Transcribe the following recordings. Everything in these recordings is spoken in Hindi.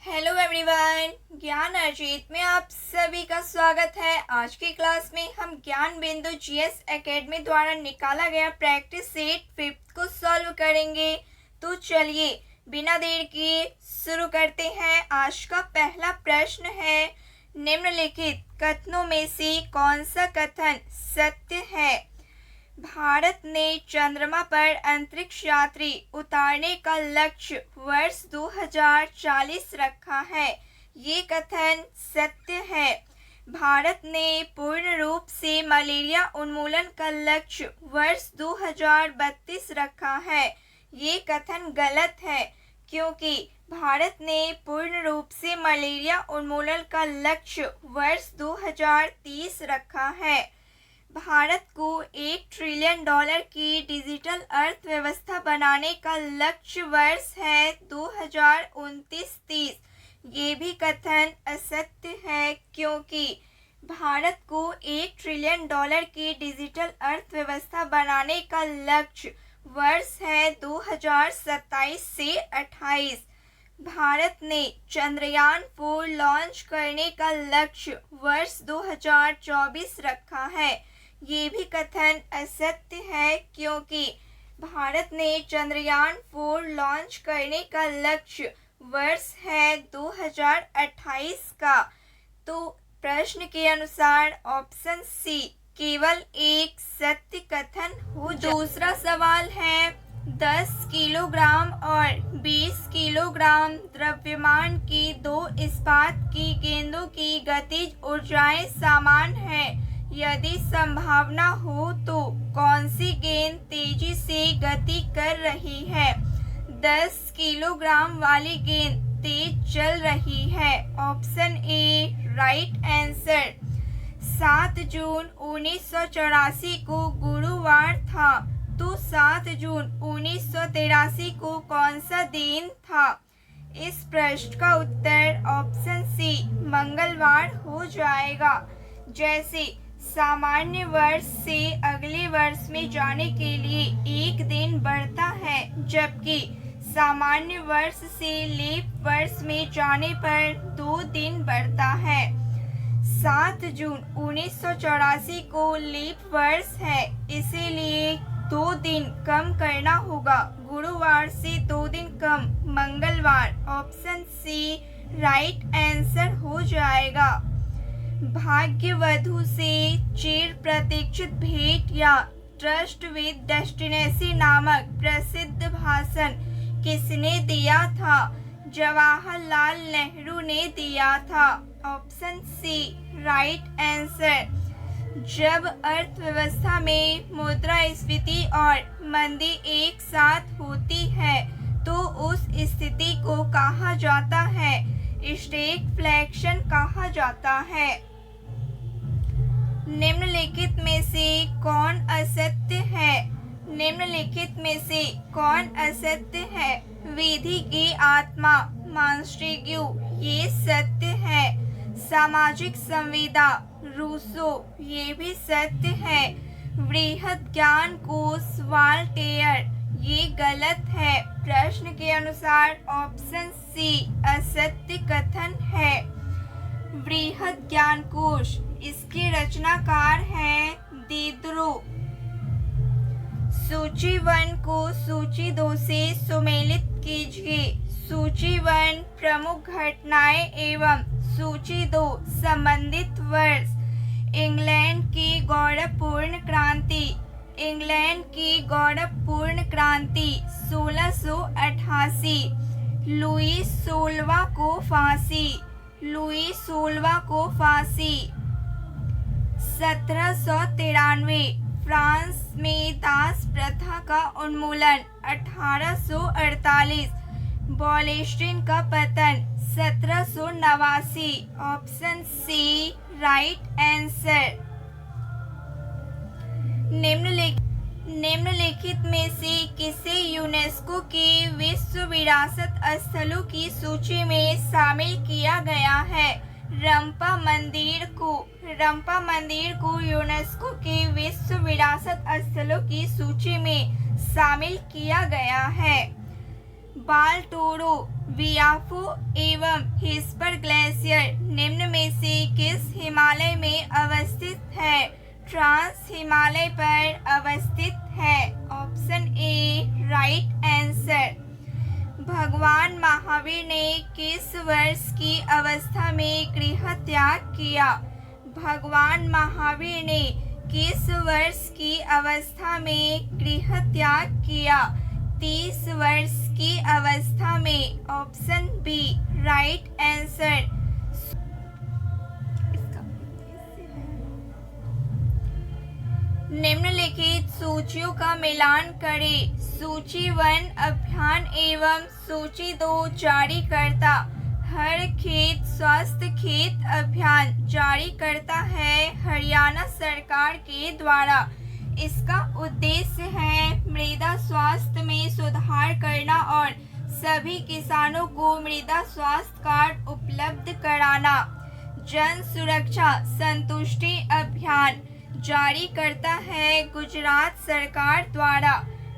हेलो एवरीवन, ज्ञान अर्जित में आप सभी का स्वागत है। आज की क्लास में हम ज्ञान बिंदु जीएस एकेडमी द्वारा निकाला गया प्रैक्टिस सेट 5th को सॉल्व करेंगे। तो चलिए बिना देर किए शुरू करते हैं। आज का पहला प्रश्न है, निम्नलिखित कथनों में से कौन सा कथन सत्य है? भारत ने चंद्रमा पर अंतरिक्ष यात्री उतारने का लक्ष्य वर्ष 2040 रखा है। ये कथन सत्य है। भारत ने पूर्ण रूप से मलेरिया उन्मूलन का लक्ष्य वर्ष 2032 रखा है। ये कथन गलत है, क्योंकि भारत ने पूर्ण रूप से मलेरिया उन्मूलन का लक्ष्य वर्ष 2030 रखा है। भारत को $1 ट्रिलियन की डिजिटल अर्थव्यवस्था बनाने का लक्ष्य वर्ष है 2029-30। ये भी कथन असत्य है, क्योंकि भारत को $1 ट्रिलियन की डिजिटल अर्थव्यवस्था बनाने का लक्ष्य वर्ष है 2027 से 28। भारत ने चंद्रयान 4 लॉन्च करने का लक्ष्य वर्ष 2024 रखा है। ये भी कथन असत्य है, क्योंकि भारत ने चंद्रयान 4 लॉन्च करने का लक्ष्य वर्ष है 2028 का। तो प्रश्न के अनुसार ऑप्शन सी केवल एक सत्य कथन हो। दूसरा सवाल है, 10 किलोग्राम और 20 किलोग्राम द्रव्यमान की दो इस्पात की गेंदों की गतिज ऊर्जाएं समान हैं। यदि संभावना हो तो कौन सी गेंद तेजी से गति कर रही है? 10 किलोग्राम वाली गेंद तेज चल रही है। Option A right answer. 7 जून 1984 को गुरुवार था, तो 7 जून 1983 को कौन सा दिन था? इस प्रश्न का उत्तर ऑप्शन सी मंगलवार हो जाएगा। जैसे सामान्य वर्ष से अगले वर्ष में जाने के लिए एक दिन बढ़ता है, जबकि सामान्य वर्ष से लीप वर्ष में जाने पर 2 दिन बढ़ता है। 7 जून 1984 को लीप वर्ष है, इसीलिए 2 दिन कम करना होगा। गुरुवार से 2 दिन कम मंगलवार। ऑप्शन सी राइट आंसर हो जाएगा। भाग्यवधु से चिर प्रतीक्षित भेंट या ट्रस्ट विद डेस्टिनेसी नामक प्रसिद्ध भाषण किसने दिया था? जवाहरलाल नेहरू ने दिया था। Option C right answer. जब अर्थव्यवस्था में मुद्रास्फीति और मंदी एक साथ होती है, तो उस स्थिति को कहा जाता है स्टैगफ्लेशन कहा जाता है। निम्नलिखित में से कौन असत्य है? निम्नलिखित में से कौन असत्य है? विधि की आत्मा मॉन्टेग्यू, ये सत्य है। सामाजिक संविदा रूसो, ये भी सत्य है। वृहद ज्ञान कोश वॉल्टेयर, ये गलत है। प्रश्न के अनुसार ऑप्शन सी असत्य कथन है। वृहद ज्ञान कोश, इसके रचनाकार हैं दिदरो। सूची 1 को सूची 2 से सुमेलित कीजिए। सूची 1 प्रमुख घटनाएं एवं सूची 2 संबंधित वर्ष। इंग्लैंड की गौरवपूर्ण क्रांति। इंग्लैंड की गौरवपूर्ण क्रांति 1688। लुई 16वां को फांसी। लुई 16वां को फांसी। 1793 फ्रांस में दास प्रथा का उन्मूलन। 1848 बॉलेस्टिन का पतन। 1789। Option C right answer. निम्नलिखित में से किसे यूनेस्को की विश्व विरासत स्थलों की सूची में शामिल किया गया है? रंपा मंदिर को यूनेस्को की विश्व विरासत स्थलों की सूची में शामिल किया गया है। बालटोरो, बियाफो एवं हिस्पर ग्लेशियर निम्न में से किस हिमालय में अवस्थित है? ट्रांस हिमालय पर अवस्थित है। Option A right answer. भगवान महावीर ने किस वर्ष की अवस्था में गृह त्याग किया? भगवान महावीर ने किस वर्ष की अवस्था में गृह त्याग किया? 30 वर्ष की अवस्था में। Option B right answer. निम्नलिखित सूचियों का मिलान करें। सूची 1 अभियान एवं सूची 2 जारीकर्ता। हर खेत स्वस्थ खेत अभियान जारी करता है हरियाणा सरकार के द्वारा। इसका उद्देश्य है मृदा स्वास्थ्य में सुधार करना और सभी किसानों को मृदा स्वास्थ्य कार्ड उपलब्ध कराना। जन सुरक्षा संतुष्टि अभियान जारी करता है गुजरात सरकार द्वारा।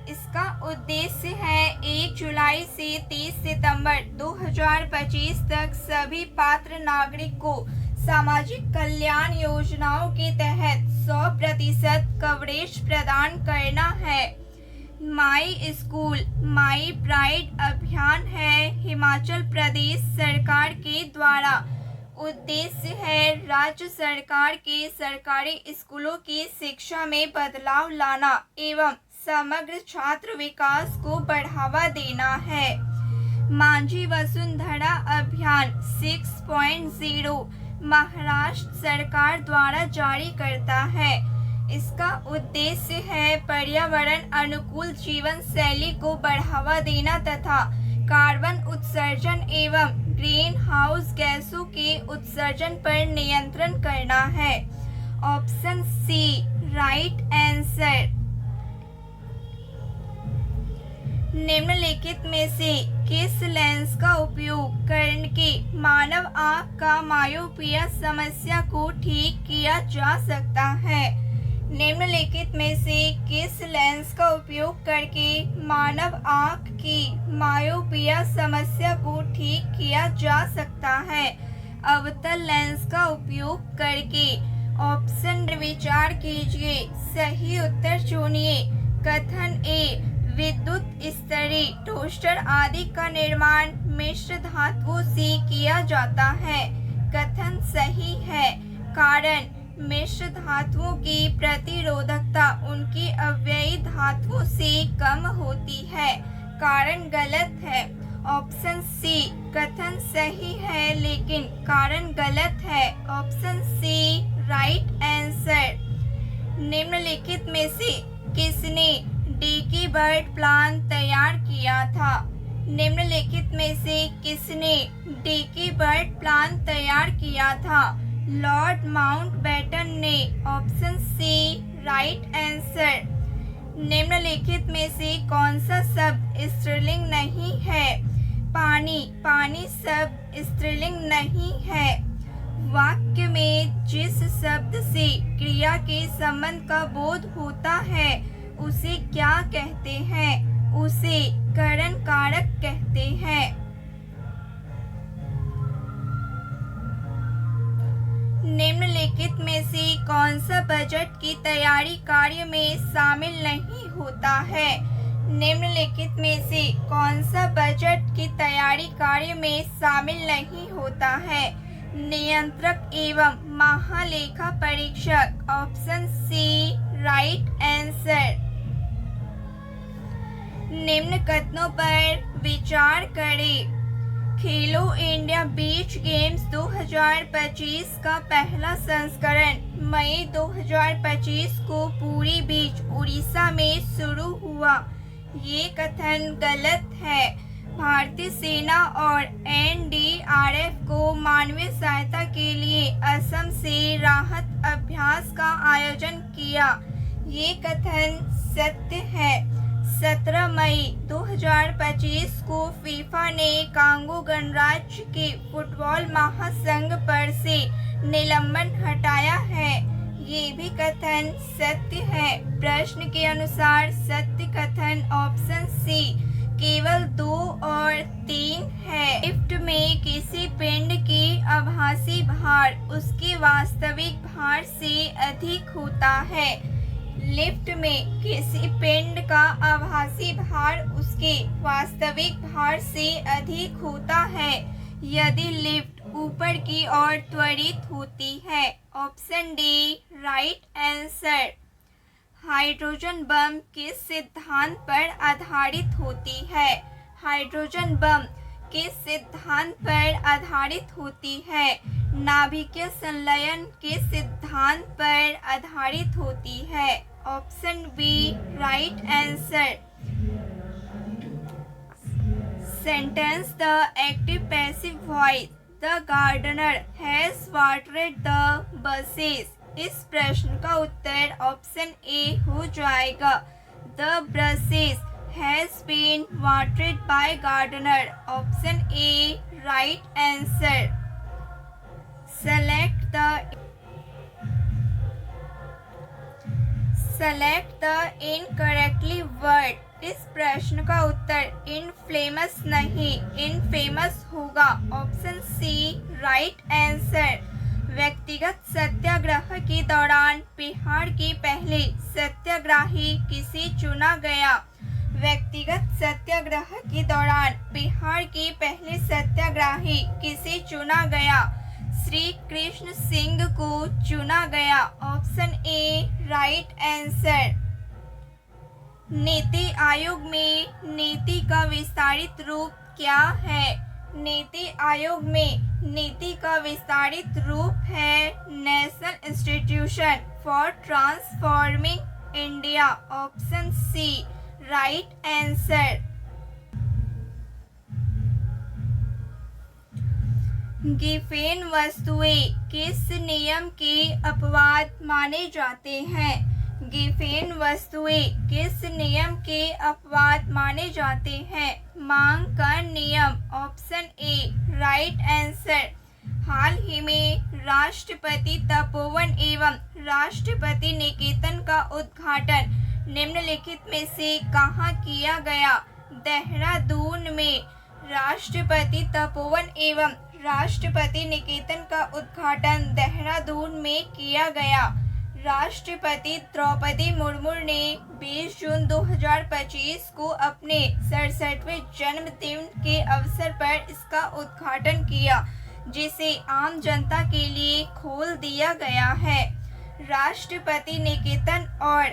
इसका उद्देश्य है 1 जुलाई से 30 सितंबर 2025 तक सभी पात्र नागरिक को सामाजिक कल्याण योजनाओं के तहत 100% कवरेज प्रदान करना है। माई स्कूल माई प्राइड अभियान है हिमाचल प्रदेश सरकार के द्वारा। उद्देश्य है राज्य सरकार के सरकारी स्कूलों की शिक्षा में बदलाव लाना एवं समग्र छात्र विकास को बढ़ावा देना है। मांझी वसुंधरा अभियान 6.0 महाराष्ट्र सरकार द्वारा जारी करता है। इसका उद्देश्य है पर्यावरण अनुकूल जीवन शैली को बढ़ावा देना तथा कार्बन उत्सर्जन एवं ग्रीन हाउस गैसों के उत्सर्जन पर नियंत्रण करना है। Option C right answer. निम्नलिखित में से किस लेंस का उपयोग करके मानव आंख का मायोपिया समस्या को ठीक किया जा सकता है? निम्नलिखित में से किस लेंस का उपयोग करके मानव आंख की मायोपिया समस्या को ठीक किया जा सकता है? अवतल लेंस का उपयोग करके। ऑप्शन विचार कीजिए, सही उत्तर चुनिए। कथन ए विद्युत स्तरीय टोस्टर आदि का निर्माण मिश्र धातुओं से किया जाता है। कथन सही है। कारण मिश्र धातुओं की प्रतिरोधकता उनकी अव्ययी धातुओं से कम होती है। कारण गलत है। ऑप्शन सी कथन सही है लेकिन कारण गलत है। Option C right answer. निम्नलिखित में से किसने डिकी बर्ड प्लान तैयार किया था? निम्नलिखित में से किसने डिकी बर्ड प्लान तैयार किया था? लॉर्ड माउंटबेटन ने। Option C right answer. निम्नलिखित में से कौन सा शब्द स्त्रीलिंग नहीं है? पानी। पानी शब्द स्त्रीलिंग नहीं है। वाक्य में जिस शब्द से क्रिया के संबंध का बोध होता है उसे क्या कहते हैं? उसे करण कारक कहते हैं। निम्नलिखित में से कौन सा बजट की तैयारी कार्य में शामिल नहीं होता है? निम्नलिखित में से कौन सा बजट की तैयारी कार्य में शामिल नहीं होता है? नियंत्रक एवं महालेखा परीक्षक। Option C right answer. निम्न कथनों पर विचार करें। खेलो इंडिया बीच गेम्स 2025 का पहला संस्करण मई 2025 को पूरी बीच उड़ीसा में शुरू हुआ। ये कथन गलत है। भारतीय सेना और एनडीआरएफ को मानवीय सहायता के लिए असम से राहत अभ्यास का आयोजन किया। ये कथन सत्य है। 17 मई 2025 को फीफा ने कांगो गणराज्य के फुटबॉल महासंघ पर से निलंबन हटाया है। ये भी कथन सत्य है। प्रश्न के अनुसार सत्य कथन ऑप्शन सी केवल 2 और 3 है। लिफ्ट में किसी पिंड की आभासी भार उसके वास्तविक भार से अधिक होता है। लिफ्ट में किसी पिंड का आभासी भार उसके वास्तविक भार से अधिक होता है यदि लिफ्ट ऊपर की ओर त्वरित होती है। Option D right answer. Hydrogen bomb किस सिद्धांत पर आधारित होती है? हाइड्रोजन बम किस सिद्धांत पर आधारित होती है? नाभिकीय संलयन किस सिद्धांत पर आधारित होती है? Option B right answer. Sentence the active passive voice the gardener has watered the buses. इस प्रश्न का उत्तर ऑप्शन ए हो जाएगा। The brushes has been watered by gardener. Option A right answer. Select the incorrectly word. इस प्रश्न का उत्तर इनफ्लेमस नहीं इनफेमस होगा। Option C right answer. व्यक्तिगत सत्याग्रह के दौरान बिहार के पहले सत्याग्रही किसे चुना गया? व्यक्तिगत सत्याग्रह के दौरान बिहार के पहले सत्याग्रही किसे चुना गया? श्री कृष्ण सिंह को चुना गया। Option A right answer. NITI Aayog में नीति का विस्तारित रूप क्या है? नीति आयोग में नीति का विस्तारित रूप है National Institution for Transforming India. Option C right answer. Giffen वस्तुएं किस नियम के अपवाद माने जाते हैं? गिफेन वस्तुएं किस नियम के अपवाद माने जाते हैं? मांग का नियम। Option A right answer. हाल ही में राष्ट्रपति तपोवन एवं राष्ट्रपति निकेतन का उद्घाटन निम्नलिखित में से कहाँ किया गया? देहरादून में। राष्ट्रपति तपोवन एवं राष्ट्रपति निकेतन का उद्घाटन देहरादून में किया गया। राष्ट्रपति द्रौपदी मुर्मू ने 20 जून 2025 को अपने 67वें जन्मदिन के अवसर पर इसका उद्घाटन किया, जिसे आम जनता के लिए खोल दिया गया है। राष्ट्रपति निकेतन और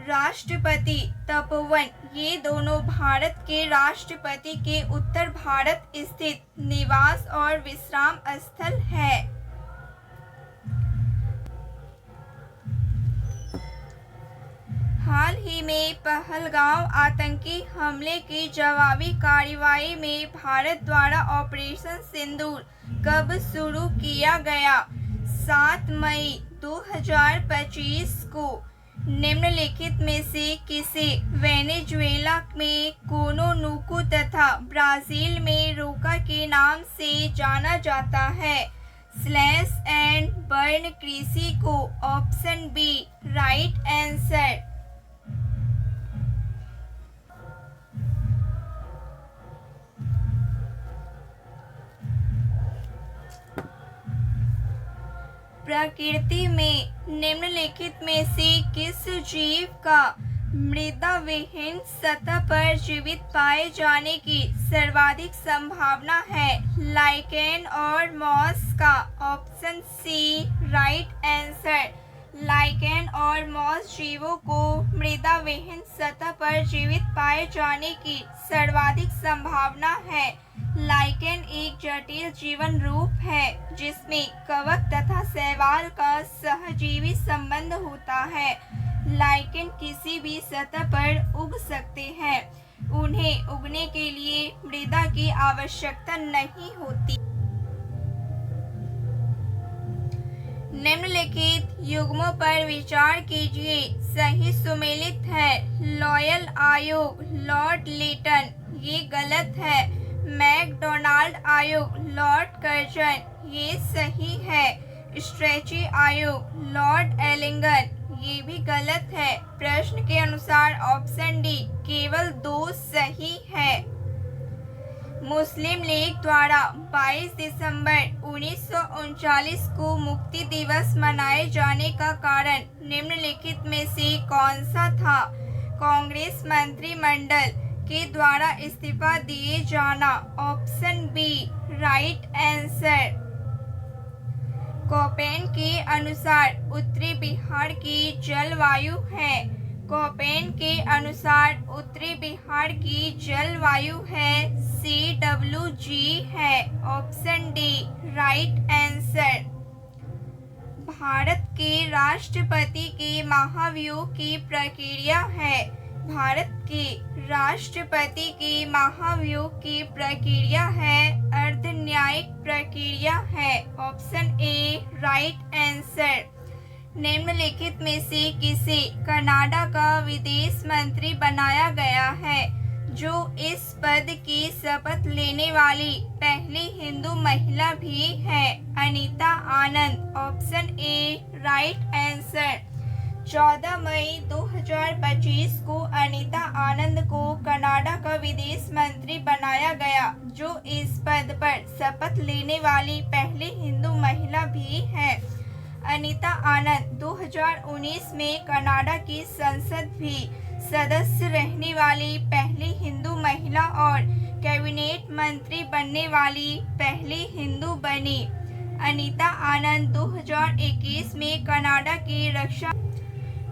राष्ट्रपति तपोवन ये दोनों भारत के राष्ट्रपति के उत्तर भारत स्थित निवास और विश्राम स्थल है। हाल ही में पहलगाम आतंकी हमले की जवाबी कार्रवाई में भारत द्वारा ऑपरेशन सिंदूर कब शुरू किया गया? 7 मई 2025 को। निम्नलिखित में से किसे वेनेजुएला में कोनोनुकू तथा ब्राजील में रोका के नाम से जाना जाता है? स्लैश एंड बर्न कृषि को। Option B right answer. प्रकृति में निम्नलिखित में से किस जीव का मृदा विहीन सतह पर जीवित पाए जाने की सर्वाधिक संभावना है? लाइकेन और मॉस का। Option C right answer. Lichen और मॉस जीवों को मृदा विहीन सतह पर जीवित पाए जाने की सर्वाधिक संभावना है। लाइकेन एक जटिल जीवन रूप है जिसमें कवक तथा शैवाल का सहजीवी संबंध होता है। लाइकेन किसी भी सतह पर उग सकते हैं। उन्हें उगने के लिए मृदा की आवश्यकता नहीं होती। निम्नलिखित युग्मों पर विचार कीजिए। सही सुमेलित है। लॉयल आयोग लॉर्ड लिटन, ये गलत है। मैकडोनाल्ड आयोग लॉर्ड कर्जन, ये सही है। स्ट्रेची आयोग लॉर्ड एलिंगन, ये भी गलत है। प्रश्न के अनुसार ऑप्शन डी केवल 2 सही है। मुस्लिम लीग द्वारा 22 दिसंबर 1939 को मुक्ति दिवस मनाए जाने का कारण निम्नलिखित में से कौन सा था? कांग्रेस मंत्रिमंडल के द्वारा इस्तीफा दिए जाना। Option B right answer. Koppen के अनुसार उत्तरी बिहार की जलवायु है। कोपेन के अनुसार उत्तरी बिहार की जलवायु है CWG है। Option D right answer. Bharat के राष्ट्रपति के महाभियोग की प्रक्रिया है। भारत के राष्ट्रपति के महाभियोग की प्रक्रिया है अर्धन्यायिक प्रक्रिया है। Option A right answer. निम्नलिखित में से किसे कनाडा का विदेश मंत्री बनाया गया है? जो इस पद की शपथ लेने वाली पहली हिंदू महिला भी है Anita Anand. Option A right answer. 14 मई 2025 को अनीता आनंद को कनाडा का विदेश मंत्री बनाया गया, जो इस पद पर शपथ लेने वाली पहली हिंदू महिला भी है। अनीता आनंद 2019 में कनाडा की संसद भी सदस्य रहने वाली पहली हिंदू महिला और कैबिनेट मंत्री बनने वाली पहली हिंदू बनी। अनीता आनंद 2021 में कनाडा की रक्षा।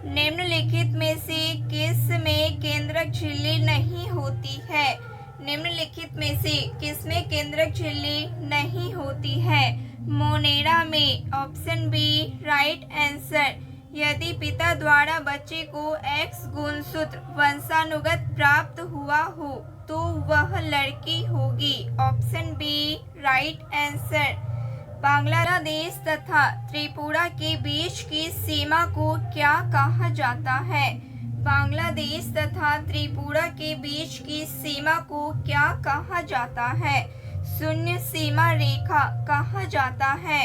निम्नलिखित में से किस में केंद्रक झिल्ली नहीं होती है? निम्नलिखित में से किसमें केंद्रक झिल्ली नहीं होती है? मोनेरा में। Option B right answer. यदि पिता द्वारा बच्चे को X गुणसूत्र वंशानुगत प्राप्त हुआ हो तो वह लड़की होगी। Option B right answer. Bangladesh तथा त्रिपुरा के बीच की सीमा को क्या कहा जाता है? बांग्लादेश तथा त्रिपुरा के बीच की सीमा को क्या कहा जाता है? शून्य सीमा रेखा कहा जाता है।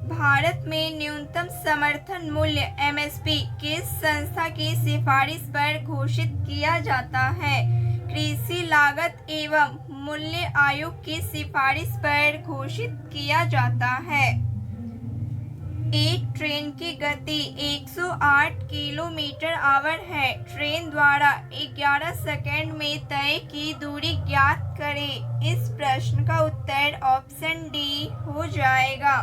भारत में न्यूनतम समर्थन मूल्य MSP किस संस्था की सिफारिश पर घोषित किया जाता है? कृषि लागत एवं मूल्य आयोग की सिफारिश पर घोषित किया जाता है। एक ट्रेन की गति 108 किलोमीटर/आवर है। ट्रेन द्वारा 11 सेकंड में तय की दूरी ज्ञात करें। इस प्रश्न का उत्तर ऑप्शन डी हो जाएगा।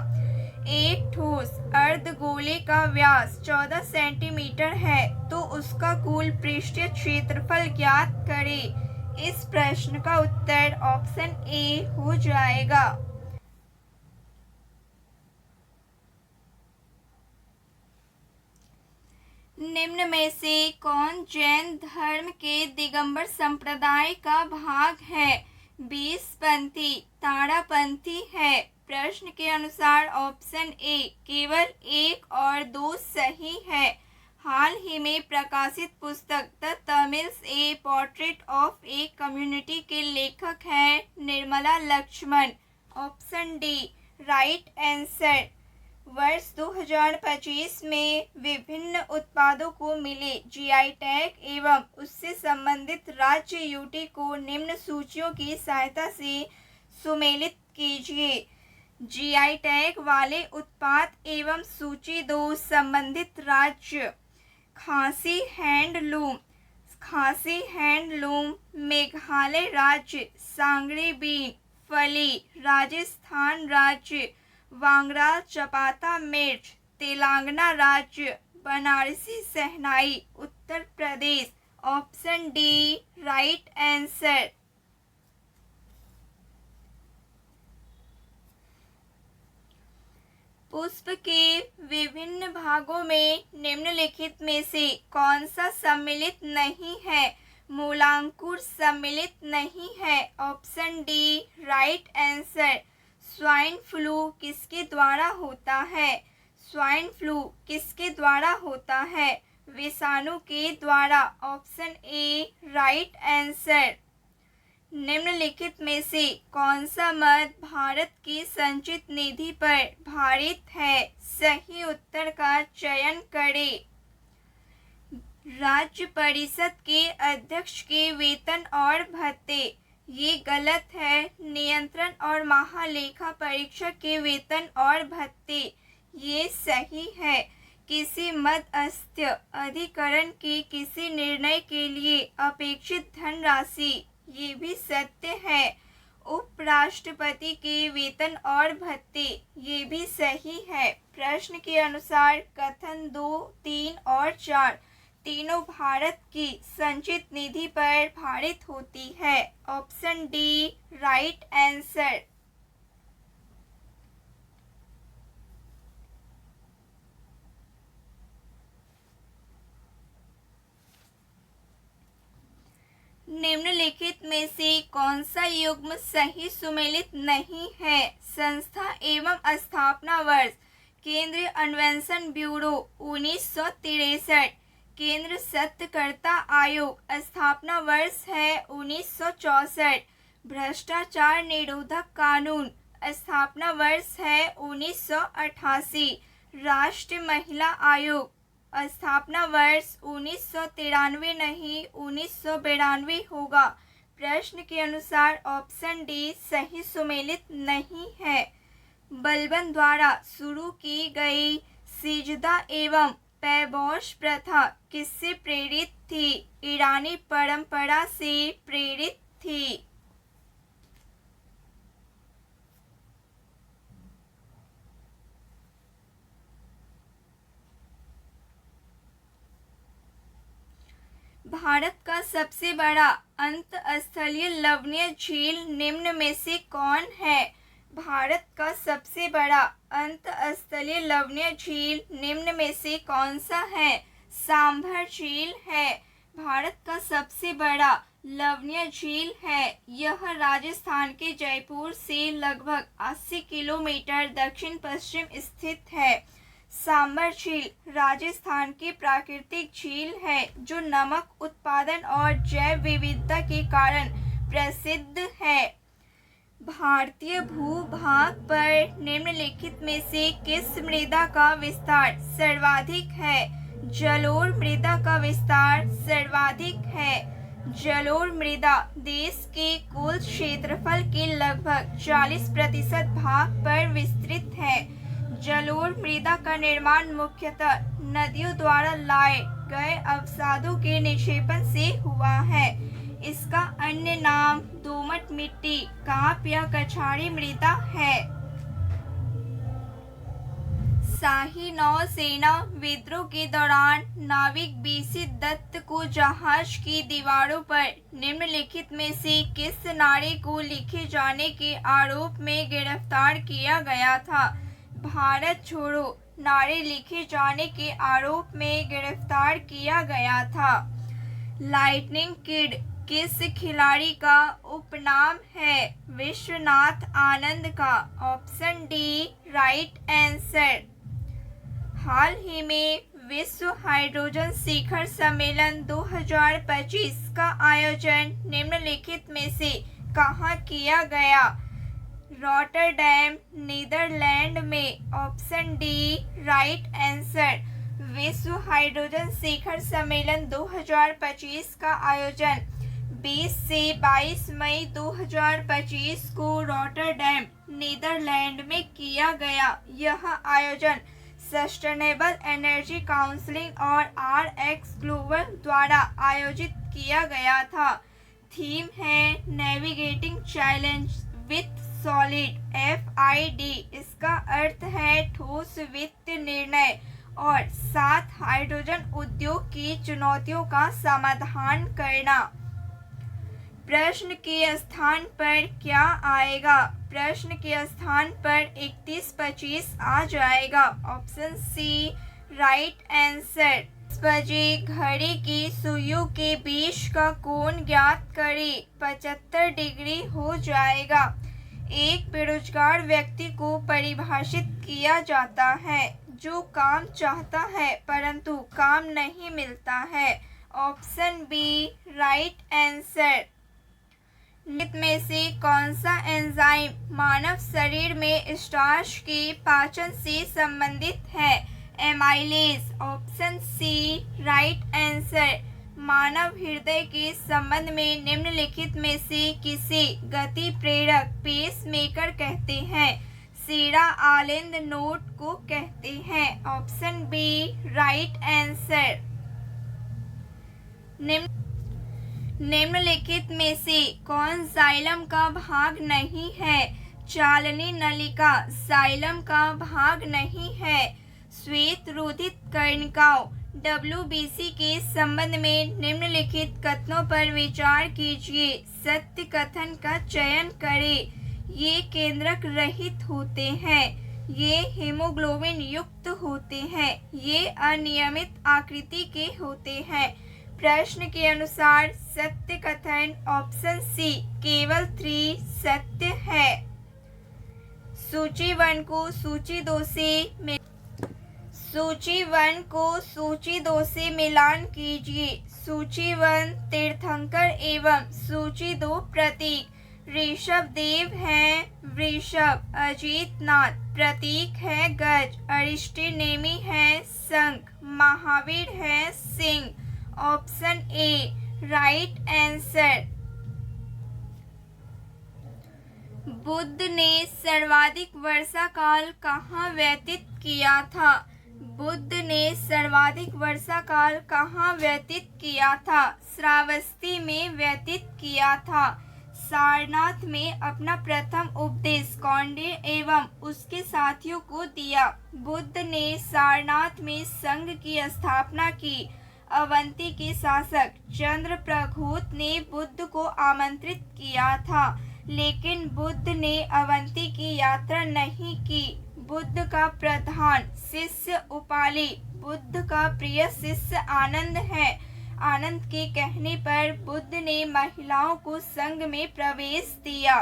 एक ठोस अर्धगोले का व्यास 14 सेंटीमीटर है तो उसका कुल पृष्ठीय क्षेत्रफल ज्ञात करें। इस प्रश्न का उत्तर ऑप्शन ए हो जाएगा। निम्न में से कौन जैन धर्म के दिगंबर संप्रदाय का भाग है? 20पंथी तारापंथी है। प्रश्न के अनुसार ऑप्शन ए केवल 1 और 2 सही है। हाल ही में प्रकाशित पुस्तक the Tamils a portrait of a community के लेखक हैं Nirmala Lakshman. Option D right answer. वर्ष 2025 में विभिन्न उत्पादों को मिले GI टैग एवं उससे संबंधित राज्य यूटी को निम्न सूचियों की सहायता से सुमेलित कीजिए। GI टैग वाले उत्पाद एवं सूची 2 संबंधित राज्य। खासी हैंडलूम। खासी हैंडलूम मेघालय राज्य। सांगरी बीन फली राजस्थान राज्य। वांगरा चपाता मिर्च तेलंगाना राज्य। बनारसी शहनाई Uttar Pradesh. Option D right answer. पुष्प के विभिन्न भागों में निम्नलिखित में से कौन सा सम्मिलित नहीं है? मूलांकुर सम्मिलित नहीं है। Option D right answer. Swine flu किसके द्वारा होता है? स्वाइन फ्लू किसके द्वारा होता है? विषाणु के द्वारा। Option A right answer. निम्नलिखित में से कौन सा मद भारत की संचित निधि पर भारित है? सही उत्तर का चयन करें। राज्य परिषद के अध्यक्ष के वेतन और भत्ते। ये गलत है। नियंत्रण और महालेखा परीक्षक के वेतन और भत्ते, ये सही है। किसी मध्यस्थ अधिकरण के किसी निर्णय के लिए अपेक्षित धनराशि, ये भी सत्य है। उपराष्ट्रपति के वेतन और भत्ते, ये भी सही है। प्रश्न के अनुसार कथन 2, 3 और 4 तीनों भारत की संचित निधि पर भारित होती है। Option D right answer. निम्नलिखित में से कौन सा युग्म सही सुमेलित नहीं है? संस्था एवं स्थापना वर्ष केंद्रीय अन्वेषण ब्यूरो 1963, केंद्र सत्यकर्ता आयोग स्थापना वर्ष है 1964, भ्रष्टाचार निरोधक कानून स्थापना वर्ष है 1988, राष्ट्रीय महिला आयोग स्थापना वर्ष 1993 नहीं 1992 होगा। प्रश्न के अनुसार ऑप्शन डी सही सुमेलित नहीं है। बलबन द्वारा शुरू की गई सिजदा एवं पैबॉश प्रथा किससे प्रेरित थी? ईरानी परंपरा से प्रेरित थी। भारत का सबसे बड़ा अंतःस्थलीय लवणीय झील निम्न में से कौन है? भारत का सबसे बड़ा अंतःस्थलीय लवणीय झील निम्न में से कौन सा है? सांभर झील है। भारत का सबसे बड़ा लवणीय झील है। यह राजस्थान के जयपुर से लगभग 80 किलोमीटर दक्षिण पश्चिम स्थित है। सांभर झील राजस्थान की प्राकृतिक झील है जो नमक उत्पादन और जैव विविधता के कारण प्रसिद्ध है। भारतीय भूभाग पर निम्नलिखित में से किस मृदा का विस्तार सर्वाधिक है? जलोढ़ मृदा का विस्तार सर्वाधिक है। जलोढ़ मृदा देश के कुल क्षेत्रफल के लगभग 40% भाग पर विस्तृत है। जलोढ़ मृदा का निर्माण मुख्यतः नदियों द्वारा लाए गए अवसादों के निक्षेपण से हुआ है। इसका अन्य नाम दोमट मिट्टी, कांप या कछाड़ी मृदा है। शाही नौसेना विद्रोह के दौरान नाविक बीसी दत्त को जहाज की दीवारों पर निम्नलिखित में से किस नारे को लिखे जाने के आरोप में गिरफ्तार किया गया था? भारत छोड़ो नारे लिखे जाने के आरोप में गिरफ्तार किया गया था। लाइटनिंग किड किस खिलाड़ी का उपनाम है? विश्वनाथ आनंद का। Option D right answer. हाल ही में विश्व हाइड्रोजन शिखर सम्मेलन 2025 का आयोजन निम्नलिखित में से कहाँ किया गया? रॉटरडैम नीदरलैंड में। Option D right answer. विश्व हाइड्रोजन शिखर सम्मेलन 2025 का आयोजन 20 से 22 मई 2025 को रॉटरडैम नीदरलैंड में किया गया। यह आयोजन सस्टेनेबल एनर्जी काउंसिल और RX ग्लोबल द्वारा आयोजित किया गया था। थीम है navigating challenge with solid FID। इसका अर्थ है ठोस वित्त निर्णय और साथ हाइड्रोजन उद्योग की चुनौतियों का समाधान करना। प्रश्न के स्थान पर क्या आएगा? प्रश्न के स्थान पर 31-25 आ जाएगा। Option C right answer. 10 बजे घड़ी की सुइयों के बीच का कोण ज्ञात करें। 75 डिग्री हो जाएगा। एक बेरोजगार व्यक्ति को परिभाषित किया जाता है जो काम चाहता है परंतु काम नहीं मिलता है। Option B right answer. निम्न में से कौन सा एंजाइम मानव शरीर में स्टार्च के पाचन से संबंधित है? Amylase. Option C right answer. मानव हृदय के संबंध में निम्नलिखित में से किसे गति प्रेरक पेसमेकर कहते हैं? सीरा आनंद नोड को कहते हैं। Option B right answer. निम्नलिखित में से कौन जाइलम का भाग नहीं है? चालनी नलिका जाइलम का भाग नहीं है। श्वेत रोधित कर्णिकाओं WBC के संबंध में निम्नलिखित कथनों पर विचार कीजिए। सत्य कथन का चयन करें। ये केंद्रक रहित होते हैं। ये हीमोग्लोबिन युक्त होते हैं। ये अनियमित आकृति के होते हैं। प्रश्न के अनुसार सत्य कथन ऑप्शन सी केवल 3 सत्य है। सूची 1 को सूची 2 से मिलान कीजिए। सूची 1 तीर्थंकर एवं सूची 2 प्रतीक। ऋषभ देव है वृषभ। अजीत नाथ प्रतीक है गज। अरिष्टनेमी है शंख। महावीर है Singh. Option A right answer. Buddha ने सर्वाधिक वर्षा काल कहाँ व्यतीत किया था? बुद्ध ने सर्वाधिक वर्षा काल कहाँ व्यतीत किया था? श्रावस्ती में व्यतीत किया था। सारनाथ में अपना प्रथम उपदेश कौंडिन्य एवं उसके साथियों को दिया। बुद्ध ने सारनाथ में संघ की स्थापना की। अवंती के शासक चंद्रप्रघोत ने बुद्ध को आमंत्रित किया था, लेकिन बुद्ध ने अवंती की यात्रा नहीं की। बुद्ध का प्रधान शिष्य उपाली बुद्ध का प्रिय शिष्य आनंद है। आनंद के कहने पर बुद्ध ने महिलाओं को संघ में प्रवेश दिया।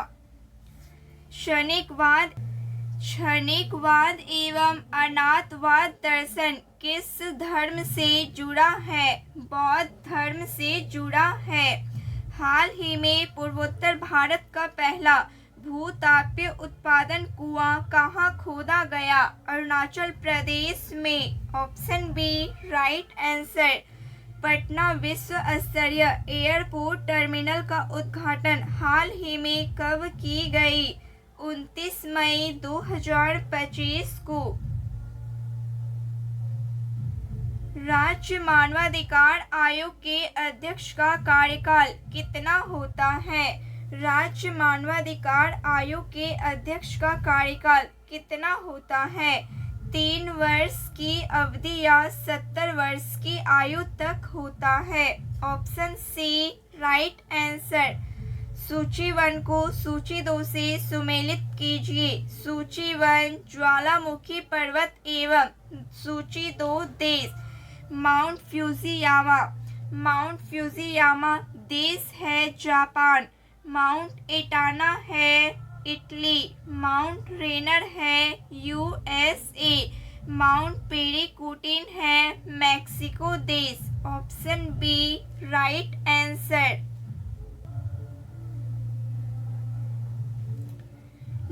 क्षणिकवाद एवं अनाथवाद दर्शन किस धर्म से जुड़ा है? बौद्ध धर्म से जुड़ा है। हाल ही में पूर्वोत्तर भारत का पहला भूतापीय उत्पादन कुआं कहाँ खोदा गया? अरुणाचल प्रदेश में। Option B right answer. Patna विश्व स्तरीय एयरपोर्ट टर्मिनल का उद्घाटन हाल ही में कब की गई? 29 मई 2025 को। राज्य मानवाधिकार आयोग के अध्यक्ष का कार्यकाल कितना होता है? राज्य मानवाधिकार आयोग के अध्यक्ष का कार्यकाल कितना होता है? 3 वर्ष की अवधि या 70 वर्ष की आयु तक होता है। Option C right answer. सूची 1 को सूची 2 से सुमेलित कीजिए। सूची 1 ज्वालामुखी पर्वत एवं सूची 2 देश। माउंट फ्यूजियामा देश है जापान। माउंट एटाना है इटली। माउंट रेनर है USA। माउंट पेरिकुटिन है मैक्सिको देश। Option B right answer.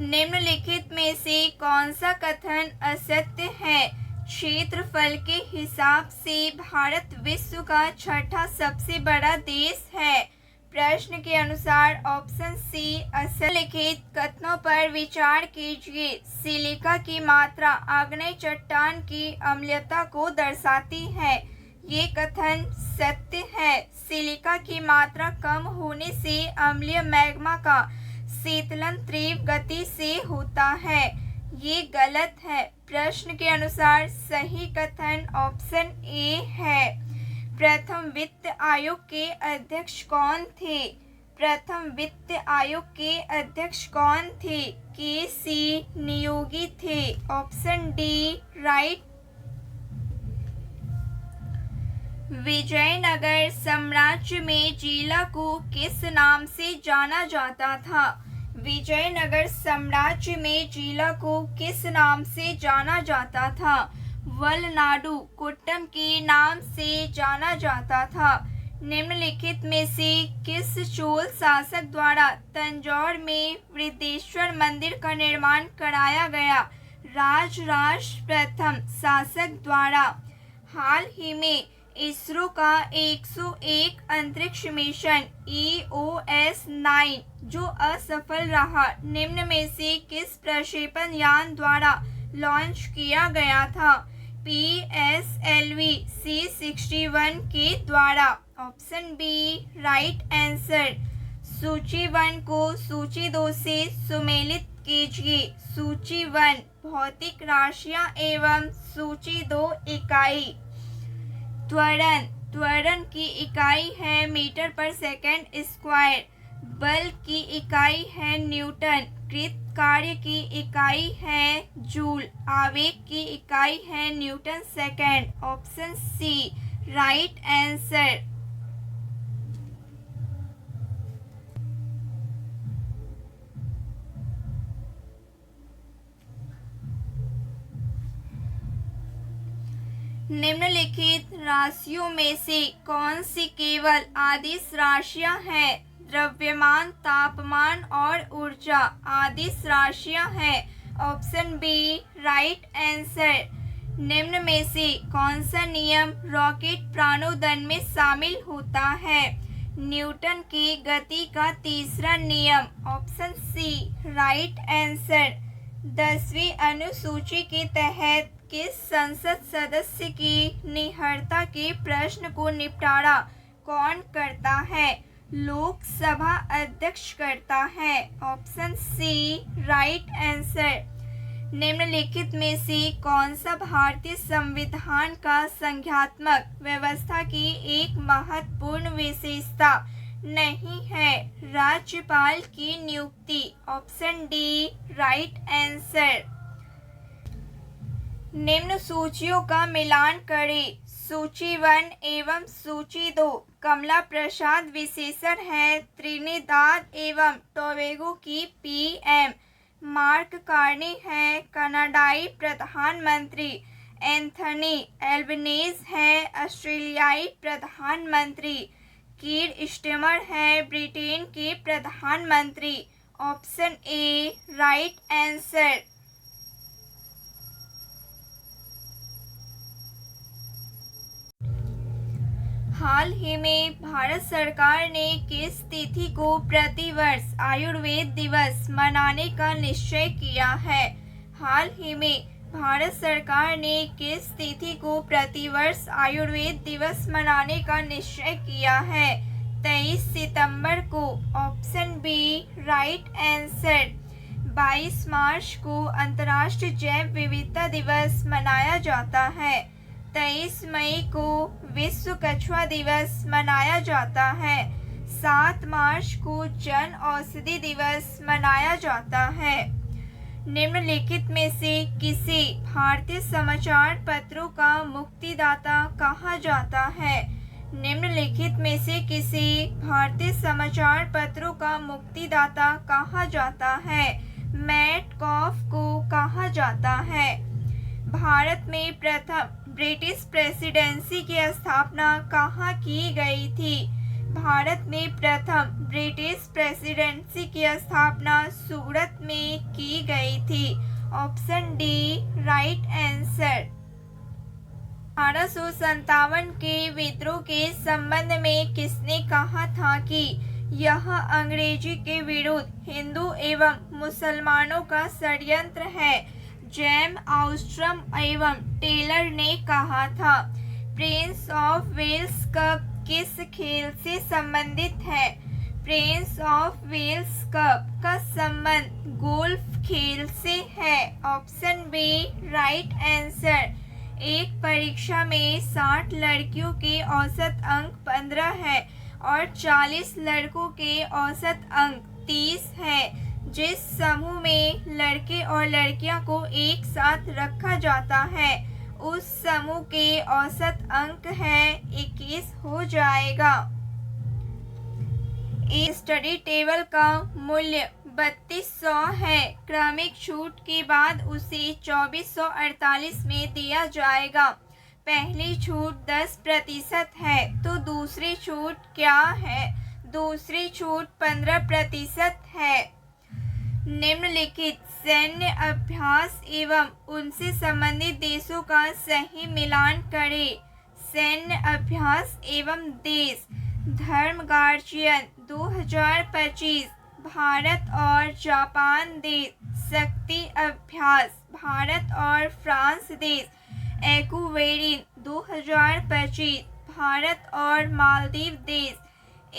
निम्नलिखित में से कौन सा कथन असत्य है? क्षेत्रफल के हिसाब से भारत विश्व का छठा सबसे बड़ा देश है। प्रश्न के अनुसार ऑप्शन सी असत्य। लिखित कथनों पर विचार कीजिए। सिलिका की मात्रा आग्नेय चट्टान की अम्लता को दर्शाती है। ये कथन सत्य है। सिलिका की मात्रा कम होने से अम्लीय मैग्मा का शीतलन तीव्र गति से होता है। ये गलत है। प्रश्न के अनुसार सही कथन ऑप्शन ए है। प्रथम वित्त आयोग के अध्यक्ष कौन थे? प्रथम वित्त आयोग के अध्यक्ष कौन थे? KC नियोगी थे। Option D right. विजयनगर साम्राज्य में जिला को किस नाम से जाना जाता था? विजयनगर साम्राज्य में जिला को किस नाम से जाना जाता था? वलनाडु कोट्टम के नाम से जाना जाता था। निम्नलिखित में से किस चोल शासक द्वारा तंजौर में वृद्धेश्वर मंदिर का निर्माण कराया गया? राजराज प्रथम शासक द्वारा। हाल ही में इसरो का 101 अंतरिक्ष मिशन EOS-9 जो असफल रहा, निम्न में से किस प्रक्षेपण यान द्वारा लॉन्च किया गया था? PSLV C61 के द्वारा। Option B right answer. सूची 1 को सूची 2 से सुमेलित कीजिए। सूची 1 भौतिक राशियां एवं सूची 2 इकाई। त्वरण, त्वरण की इकाई है मीटर पर सेकंड स्क्वायर। बल की इकाई है न्यूटन। कृत कार्य की इकाई है जूल। आवेग की इकाई है newton second. Option C right answer. निम्नलिखित राशियों में से कौन सी केवल आदिश राशियां हैं? द्रव्यमान, तापमान और ऊर्जा आदिश राशियां हैं। Option B right answer. निम्न में से कौन सा नियम रॉकेट प्राणोदन में शामिल होता है? न्यूटन की गति का तीसरा नियम। Option C right answer. 10वीं अनुसूची के तहत किस संसद सदस्य की निहरता के प्रश्न को निपटारा कौन करता है? लोकसभा अध्यक्ष करता है। Option C right answer. निम्नलिखित में से कौन सा भारतीय संविधान का संज्ञात्मक व्यवस्था की एक महत्वपूर्ण विशेषता नहीं है? राज्यपाल की नियुक्ति। Option D right answer. निम्न सूचियों का मिलान करें। सूची 1 एवं सूची 2। कमला प्रसाद विशेषण है त्रिनिदाद एवं टोबैगो की PM। मार्क कार्नी है कनाडाई प्रधानमंत्री। एंथनी एल्बनीज है ऑस्ट्रेलियाई प्रधानमंत्री। कीर स्टारमर है ब्रिटेन के प्रधानमंत्री। Option A right answer. हाल ही में भारत सरकार ने किस तिथि को प्रतिवर्ष आयुर्वेद दिवस मनाने का निश्चय किया है? हाल ही में भारत सरकार ने किस तिथि को प्रतिवर्ष आयुर्वेद दिवस मनाने का निश्चय किया है? 23 सितंबर को। Option B right answer. 22 मार्च को अंतर्राष्ट्रीय जैव विविधता दिवस मनाया जाता है। 23 मई को विश्व कछुआ दिवस मनाया जाता है। 7 मार्च को जन औषधि दिवस मनाया जाता है। निम्नलिखित में से किसे भारतीय समाचार पत्रों का मुक्तिदाता कहा जाता है? निम्नलिखित में से किसे भारतीय समाचार पत्रों का मुक्तिदाता कहा जाता है? मैटकॉफ को कहा जाता है। भारत में प्रथम ब्रिटिश प्रेसिडेंसी की स्थापना कहाँ की गई थी? भारत में प्रथम ब्रिटिश प्रेसिडेंसी की स्थापना सूरत में की गई थी। Option D right answer. 1857 के विद्रोह के संबंध में किसने कहा था कि यह अंग्रेजी के विरुद्ध हिंदू एवं मुसलमानों का षड्यंत्र है? जेम आउस्ट्रम एवं टेलर ने कहा था। प्रिंस ऑफ वेल्स कप किस खेल से संबंधित है? प्रिंस ऑफ वेल्स कप का संबंध गोल्फ खेल से है। Option B right answer. एक परीक्षा में 60 लड़कियों के औसत अंक 15 है और 40 लड़कों के औसत अंक 30 है। जिस समूह में लड़के और लड़कियां को एक साथ रखा जाता है उस समूह के औसत अंक है 21 हो जाएगा। इस स्टडी टेबल का मूल्य 3200 है। क्रमिक छूट के बाद उसे 2448 में दिया जाएगा। पहली छूट 10% है तो दूसरी छूट क्या है? दूसरी छूट 15% है। निम्नलिखित सैन्य अभ्यास एवं उनसे संबंधित देशों का सही मिलान करें। सैन्य अभ्यास एवं देश। धर्म गार्जियन 2025। भारत और जापान देश। शक्ति अभ्यास भारत और फ्रांस देश। एक्वेरिन 2025। भारत और मालदीव देश।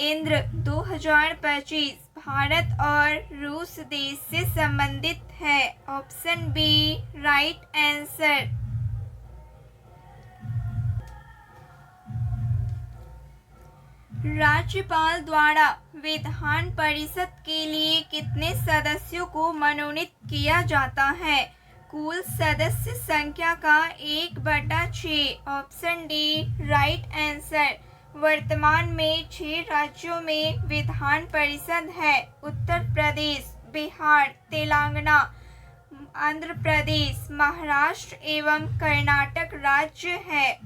इंद्र 2025। भारत और रूस देश से संबंधित है। Option B right answer. राज्यपाल द्वारा विधान परिषद के लिए कितने सदस्यों को मनोनीत किया जाता है? कुल सदस्य संख्या का 1/6। Option D right answer. वर्तमान में 6 राज्यों में विधान परिषद है। उत्तर प्रदेश, बिहार, तेलंगाना, आंध्र प्रदेश, महाराष्ट्र एवं कर्नाटक राज्य है।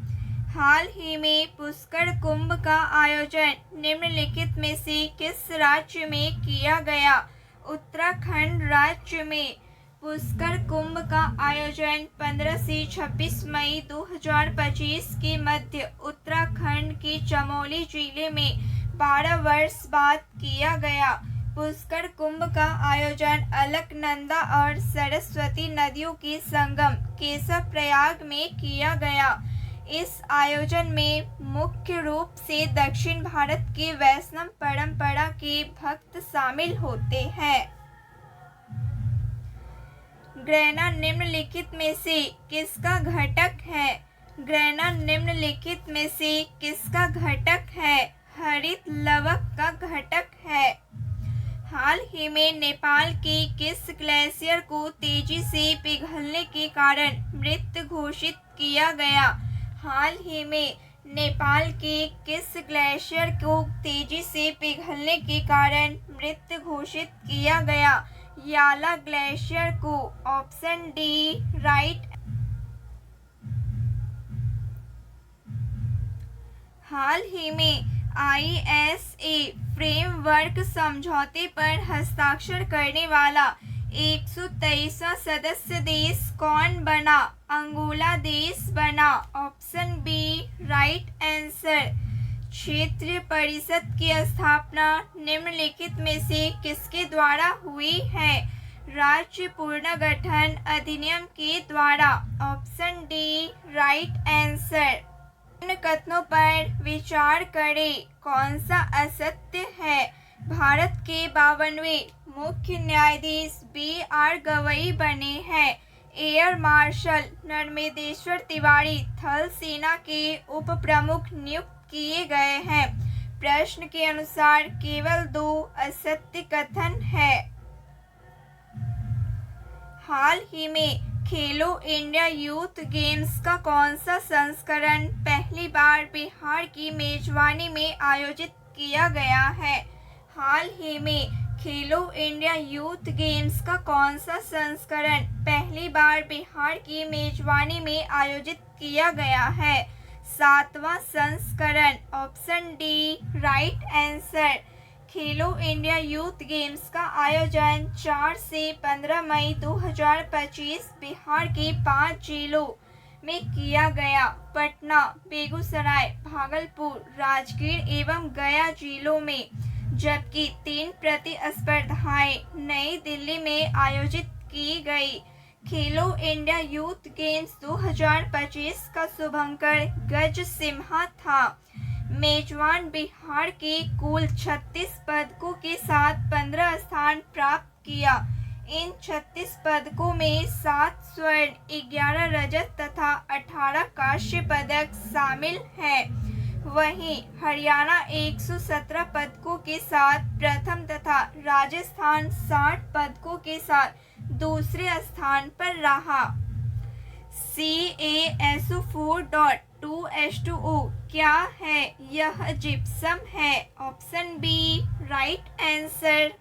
हाल ही में पुष्कर कुंभ का आयोजन निम्नलिखित में से किस राज्य में किया गया? उत्तराखंड राज्य में पुष्कर कुंभ का आयोजन 15 से 26 मई 2025 के मध्य उत्तराखंड के चमोली जिले में 12 वर्ष बाद किया गया। पुष्कर कुंभ का आयोजन अलकनंदा और सरस्वती नदियों के संगम केशवप्रयाग में किया गया। इस आयोजन में मुख्य रूप से दक्षिण भारत के वैष्णव परंपरा के भक्त शामिल होते हैं। ग्रैना निम्नलिखित में से किसका घटक है? ग्रैना निम्नलिखित में से किसका घटक है? हरित लवक का घटक है। हाल ही में नेपाल के किस ग्लेशियर को तेजी से पिघलने के कारण मृत घोषित किया गया? हाल ही में नेपाल के किस ग्लेशियर को तेजी से पिघलने के कारण मृत घोषित किया गया? याला ग्लेशियर को। Option D right. हाल ही में ISA फ्रेमवर्क समझौते पर हस्ताक्षर करने वाला 123वां सदस्य देश कौन बना? अंगोला देश बना। Option B right answer. क्षेत्रीय परिषद की स्थापना निम्नलिखित में से किसके द्वारा हुई है? राज्य पुनर्गठन अधिनियम के द्वारा। Option D right answer. इन कथनों पर विचार करें, कौन सा असत्य है? भारत के 52वें मुख्य न्यायाधीश BR गवई बने हैं। एयर मार्शल नर्मदेश्वर तिवारी थल सेना के उप प्रमुख नियुक्त किए गए हैं। प्रश्न के अनुसार केवल 2 असत्य कथन है। हाल ही में खेलो इंडिया यूथ गेम्स का कौन सा संस्करण पहली बार बिहार की मेजबानी में आयोजित किया गया है? हाल ही में खेलो इंडिया यूथ गेम्स का कौन सा संस्करण पहली बार बिहार की मेजबानी में आयोजित किया गया है? 7वां संस्करण। Option D right answer. खेलो इंडिया यूथ गेम्स का आयोजन 4 से 15 मई 2025 बिहार के 5 जिलों में किया गया। पटना, बेगूसराय, भागलपुर, राजगीर एवं गया जिलों में, जबकि 3 प्रतिस्पर्धाएं नई दिल्ली में आयोजित की गई। खेलो इंडिया यूथ गेम्स 2025 का शुभंकर गज सिम्हा था। मेजबान बिहार के कुल 36 पदकों के साथ 15 स्थान प्राप्त किया। इन 36 पदकों में 7 स्वर्ण, 11 रजत तथा 18 कांस्य पदक शामिल हैं। वहीं हरियाणा 117 पदकों के साथ प्रथम तथा राजस्थान 60 पदकों के साथ दूसरे स्थान पर रहा। CaSO4.2H2O क्या है? यह जिप्सम है। Option B right answer.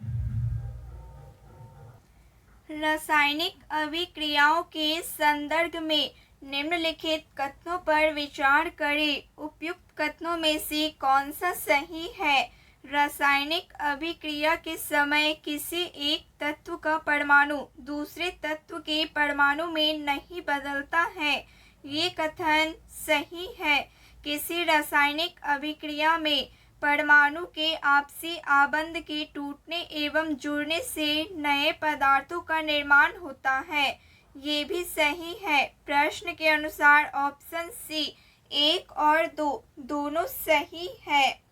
रासायनिक अभिक्रियाओं के संदर्भ में निम्नलिखित कथनों पर विचार करें। उपयुक्त कथनों में से कौन सा सही है? रासायनिक अभिक्रिया के समय किसी एक तत्व का परमाणु दूसरे तत्व के परमाणु में नहीं बदलता है। ये कथन सही है। किसी रासायनिक अभिक्रिया में परमाणु के आपसी आबंध के टूटने एवं जुड़ने से नए पदार्थों का निर्माण होता है। ये भी सही है। प्रश्न के अनुसार ऑप्शन सी 1 और 2 दोनों सही है।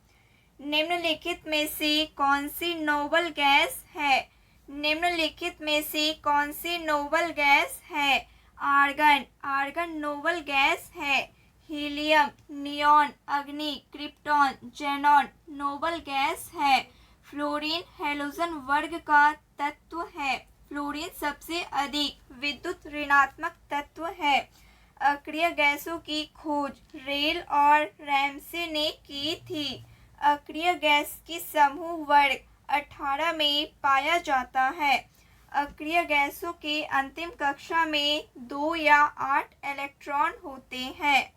निम्नलिखित में से कौन सी नोबल गैस है? निम्नलिखित में से कौन सी नोबल गैस है? आर्गन, आर्गन नोबल गैस है। हीलियम, नियॉन, अग्नि, क्रिप्टॉन, जेनॉन नोबल गैस है। फ्लोरीन हैलोजन वर्ग का तत्व है। फ्लोरीन सबसे अधिक विद्युत ऋणात्मक तत्व है। अक्रिय गैसों की खोज रेल और रैमसे ने की थी। अक्रिय गैस की समूह वर्ग 18 में पाया जाता है। अक्रिय गैसों के अंतिम कक्षा में 2 या 8 इलेक्ट्रॉन होते हैं।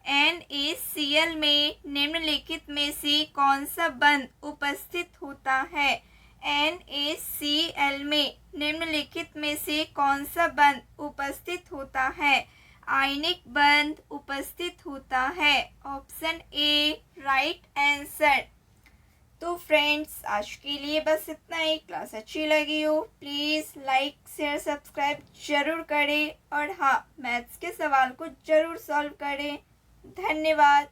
NaCl में निम्नलिखित में से कौन सा बंध उपस्थित होता है? NaCl में निम्नलिखित में से कौन सा बंध उपस्थित होता है? आयनिक बंध उपस्थित होता है। Option A right answer. तो फ्रेंड्स, आज के लिए बस इतना ही। क्लास अच्छी लगी हो प्लीज़ लाइक शेयर सब्सक्राइब जरूर करें और हाँ, मैथ्स के सवाल को जरूर सॉल्व करें। धन्यवाद।